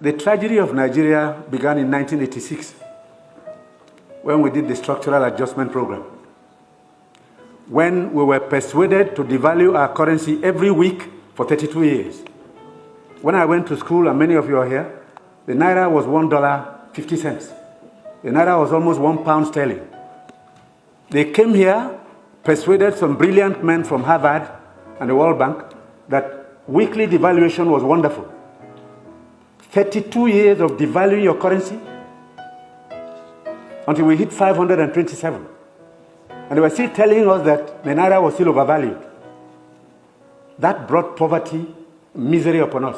The tragedy of Nigeria began in 1986 when we did the structural adjustment program. When we were persuaded to devalue our currency every week for 32 years. When I went to school, and many of you are here, the naira was $1.50. The naira was almost £1 sterling. They came here, persuaded some brilliant men from Harvard and the World Bank that weekly devaluation was wonderful. 32 years of devaluing your currency until we hit 527. And they were still telling us that the naira was still overvalued. That brought poverty, misery upon us.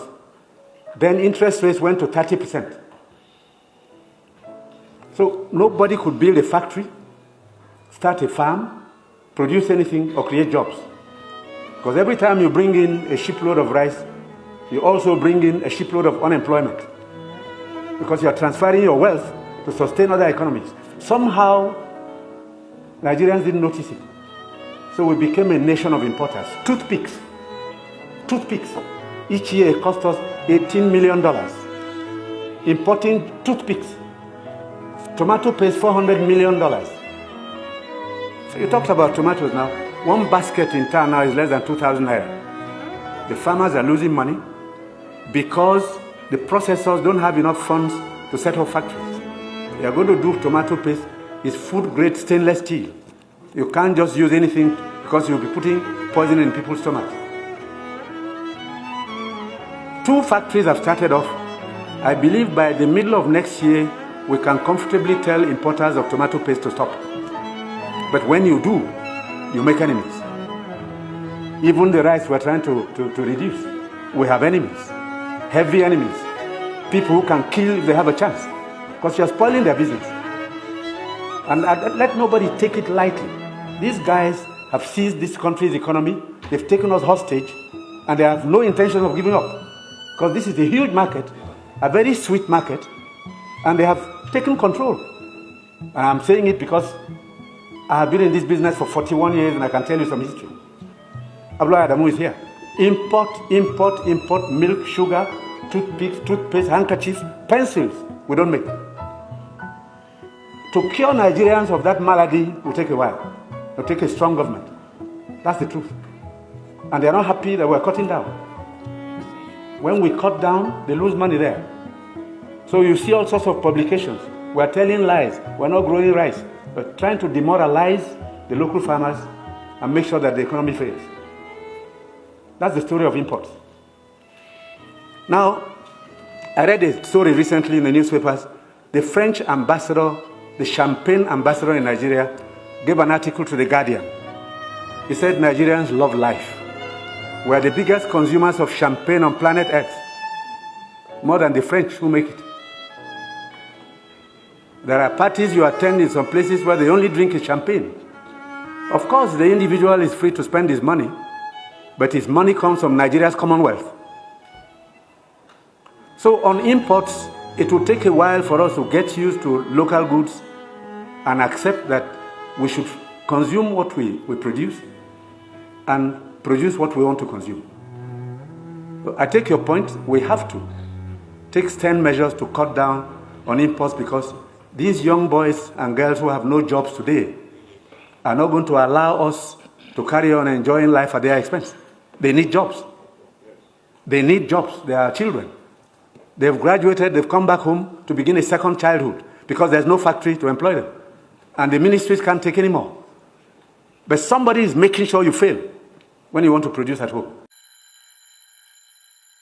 Then interest rates went to 30%. So nobody could build a factory, start a farm, produce anything, or create jobs. Because every time you bring in a shipload of rice, you also bring in a shipload of unemployment. Because you are transferring your wealth to sustain other economies. Somehow, Nigerians didn't notice it. So we became a nation of importers. Toothpicks. Each year it cost us $18 million. Importing toothpicks. Tomato paste, $400 million. So you talked about tomatoes now. One basket in town now is less than 2,000 naira. The farmers are losing money because the processors don't have enough funds to set up factories. They are going to do tomato paste. It's food-grade stainless steel. You can't just use anything because you'll be putting poison in people's stomachs. 2 factories have started off. I believe by the middle of next year, we can comfortably tell importers of tomato paste to stop. But when you do, you make enemies. Even the rice we're trying to reduce, we have enemies, heavy enemies, people who can kill if they have a chance, because you're spoiling their business. And let nobody take it lightly. These guys have seized this country's economy, they've taken us hostage, and they have no intention of giving up. Because this is a huge market, a very sweet market, and they have taken control. And I'm saying it because I have been in this business for 41 years and I can tell you some history. Audu Aderonmu is here. Import milk, sugar, toothpicks, toothpaste, handkerchiefs, pencils. We don't make. To cure Nigerians of that malady will take a while. It will take a strong government. That's the truth. And they are not happy that we're cutting down. When we cut down, they lose money there. So you see all sorts of publications. We're telling lies. We're not growing rice. We're trying to demoralize the local farmers and make sure that the economy fails. That's the story of imports. Now, I read a story recently in the newspapers. The French ambassador, the champagne ambassador in Nigeria, gave an article to The Guardian. He said Nigerians love life. We're the biggest consumers of champagne on planet Earth, more than the French who make it. There are parties you attend in some places where they only drink champagne. Of course, the individual is free to spend his money, but his money comes from Nigeria's commonwealth. So on imports, it will take a while for us to get used to local goods and accept that we should consume what we produce and produce what we want to consume. So I take your point. We have to take stern measures to cut down on imports because these young boys and girls who have no jobs today are not going to allow us to carry on enjoying life at their expense. They need jobs. They need jobs. They are children. They've graduated, they've come back home to begin a second childhood because there's no factory to employ them. And the ministries can't take any more. But somebody is making sure you fail when you want to produce at home.